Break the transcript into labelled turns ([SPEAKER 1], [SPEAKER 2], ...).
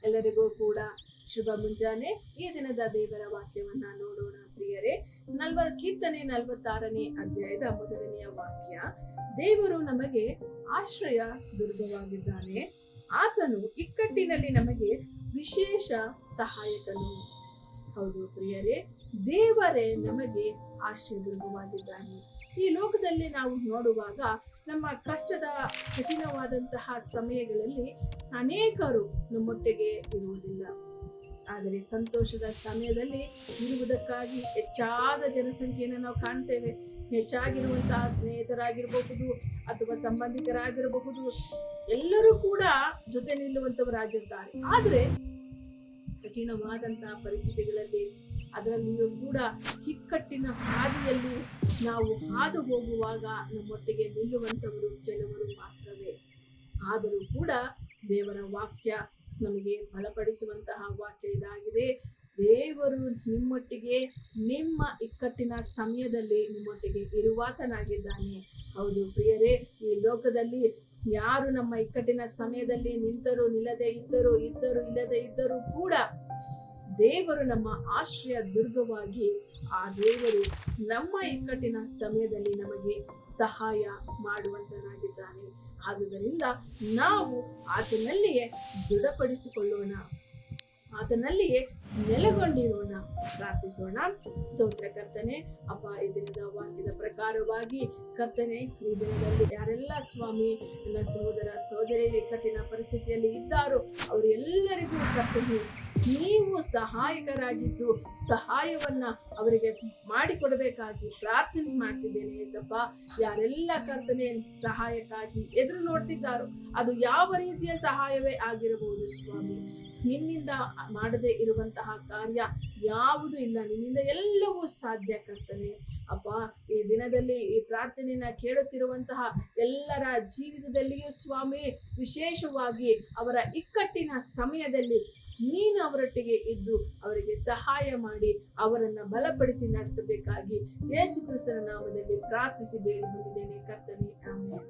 [SPEAKER 1] ಎಲ್ಲರಿಗೂ ಕೂಡ ಶುಭ ಮುಂಜಾನೆ. ಈ ದಿನದ ದೇವರ ವಾಕ್ಯವನ್ನ ನೋಡೋಣ ಪ್ರಿಯರೇ. ಕೀರ್ತನೆ 46ನೇ ಅಧ್ಯಾಯದ ಮೊದಲನೆಯ ವಾಕ್ಯ. ದೇವರು ನಮಗೆ ಆಶ್ರಯ ದುರ್ಗವಾಗಿದ್ದಾನೆ, ಆತನು ಇಕ್ಕಟ್ಟಿನಲ್ಲಿ ನಮಗೆ ವಿಶೇಷ ಸಹಾಯಕನು. ಹೌದು ಪ್ರಿಯರೇ, ದೇವರೇ ನಮಗೆ ಆಶ್ರಯ ದುರ್ಗವಾಗಿದ್ದಾನೆ. ಈ ಲೋಕದಲ್ಲಿ ನಾವು ನೋಡುವಾಗ ನಮ್ಮ ಕಷ್ಟದ ಕಠಿಣವಾದಂತಹ ಸಮಯಗಳಲ್ಲಿ ಅನೇಕರು ನಮ್ಮೊಟ್ಟಿಗೆ ಇರುವುದಿಲ್ಲ, ಆದರೆ ಸಂತೋಷದ ಸಮಯದಲ್ಲಿ ಇರುವುದಕ್ಕಾಗಿ ಹೆಚ್ಚಾದ ಜನಸಂಖ್ಯೆಯನ್ನು ನಾವು ಕಾಣ್ತೇವೆ. ಹೆಚ್ಚಾಗಿರುವಂತಹ ಸ್ನೇಹಿತರಾಗಿರಬಹುದು ಅಥವಾ ಸಂಬಂಧಿಕರಾಗಿರಬಹುದು, ಎಲ್ಲರೂ ಕೂಡ ಜೊತೆ ನಿಲ್ಲುವಂತವರಾಗಿರ್ತಾರೆ. ಆದರೆ ಕಠಿಣವಾದಂತಹ ಪರಿಸ್ಥಿತಿಗಳಲ್ಲಿ, ಅದರಲ್ಲಿಯೂ ಕೂಡ ಇಕ್ಕಟ್ಟಿನ ಹಾದಿಯಲ್ಲಿ ನಾವು ಹಾದು ಹೋಗುವಾಗ ನಮ್ಮೊಟ್ಟಿಗೆ ನಿಲ್ಲುವಂತವರು ಕೆಲವರು ಮಾತ್ರವೇ. ಆದರೂ ಕೂಡ ದೇವರ ವಾಕ್ಯ ನಮಗೆ ಬಲಪಡಿಸುವಂತಹ ವಾಕ್ಯ ಇದಾಗಿದೆ. ದೇವರು ನಿಮ್ಮೊಟ್ಟಿಗೆ ನಿಮ್ಮ ಇಕ್ಕಟ್ಟಿನ ಸಮಯದಲ್ಲಿ ನಿಮ್ಮೊಟ್ಟಿಗೆ ಇರುವಾತನಾಗಿದ್ದಾನೆ. ಹೌದು ಪ್ರಿಯರೇ, ಈ ಲೋಕದಲ್ಲಿ ಯಾರು ನಮ್ಮ ಇಕ್ಕಟ್ಟಿನ ಸಮಯದಲ್ಲಿ ನಿಂತರೂ ನಿಲ್ಲದೆ ಇದ್ದರೂ ಇಲ್ಲದೆ ಇದ್ದರೂ ಕೂಡ ದೇವರು ನಮ್ಮ ಆಶ್ರಯ ದುರ್ಗವಾಗಿ, ಆ ದೇವರು ನಮ್ಮ ಇಕ್ಕಟ್ಟಿನ ಸಮಯದಲ್ಲಿ ನಮಗೆ ಸಹಾಯ ಮಾಡುವಂತನಾಗಿದ್ದಾನೆ. ಆದುದರಿಂದ ನಾವು ಆತನಲ್ಲಿಯೇ ದೃಢಪಡಿಸಿಕೊಳ್ಳೋಣ, ಆತನಲ್ಲಿಯೇ ನೆಲೆಗೊಂಡಿರೋಣ. ಪ್ರಾರ್ಥಿಸೋಣ. ಸ್ತೋತ್ರ ಕರ್ತನೆ, ಅಪ್ಪ, ಈ ದಿನದ ವಾಕ್ಯದ ಪ್ರಕಾರವಾಗಿ ಕರ್ತನೆ, ಈ ದಿನದಲ್ಲಿ ಯಾರೆಲ್ಲ ಸ್ವಾಮಿ ನನ್ನ ಸಹೋದರ ಸಹೋದರಿಯರು ಕಠಿಣ ಪರಿಸ್ಥಿತಿಯಲ್ಲಿ ಇದ್ದಾರೋ ಅವರೆಲ್ಲರಿಗೂ ಕರ್ತನೆ ನೀವು ಸಹಾಯಕರಾಗಿದ್ದು ಸಹಾಯವನ್ನ ಅವರಿಗೆ ಮಾಡಿಕೊಡಬೇಕಾಗಿ ಪ್ರಾರ್ಥನೆ ಮಾಡ್ತಿದ್ದೇನೆ. ಏಸಪ್ಪ, ಯಾರೆಲ್ಲ ಕರ್ತನೆ ಸಹಾಯಕ್ಕಾಗಿ ಎದುರು ನೋಡ್ತಿದ್ದಾರೋ ಅದು ಯಾವ ರೀತಿಯ ಸಹಾಯವೇ ಆಗಿರಬಹುದು ಸ್ವಾಮಿ, ನಿನ್ನಿಂದ ಮಾಡದೇ ಇರುವಂತಹ ಕಾರ್ಯ ಯಾವುದೂ ಇಲ್ಲ. ನಿನ್ನಿಂದ ಎಲ್ಲವೂ ಸಾಧ್ಯ ಕರ್ತನೆ. ಅಪ್ಪ, ಈ ದಿನದಲ್ಲಿ ಈ ಪ್ರಾರ್ಥನೆಯನ್ನ ಕೇಳುತ್ತಿರುವಂತಹ ಎಲ್ಲರ ಜೀವಿತದಲ್ಲಿಯೂ ಸ್ವಾಮಿ, ವಿಶೇಷವಾಗಿ ಅವರ ಇಕ್ಕಟ್ಟಿನ ಸಮಯದಲ್ಲಿ ನೀನು ಅವರೊಟ್ಟಿಗೆ ಇದ್ದು ಅವರಿಗೆ ಸಹಾಯ ಮಾಡಿ ಅವರನ್ನ ಬಲಪಡಿಸಿ ನಡೆಸಬೇಕಾಗಿ ಯೇಸು ಕ್ರಿಸ್ತನ ನಾಮದಲ್ಲಿ ಪ್ರಾರ್ಥಿಸಿ ಬೇಡಿಕೊಂಡಿದ್ದೇನೆ ಕರ್ತನೆ, ಆಮೆನ್.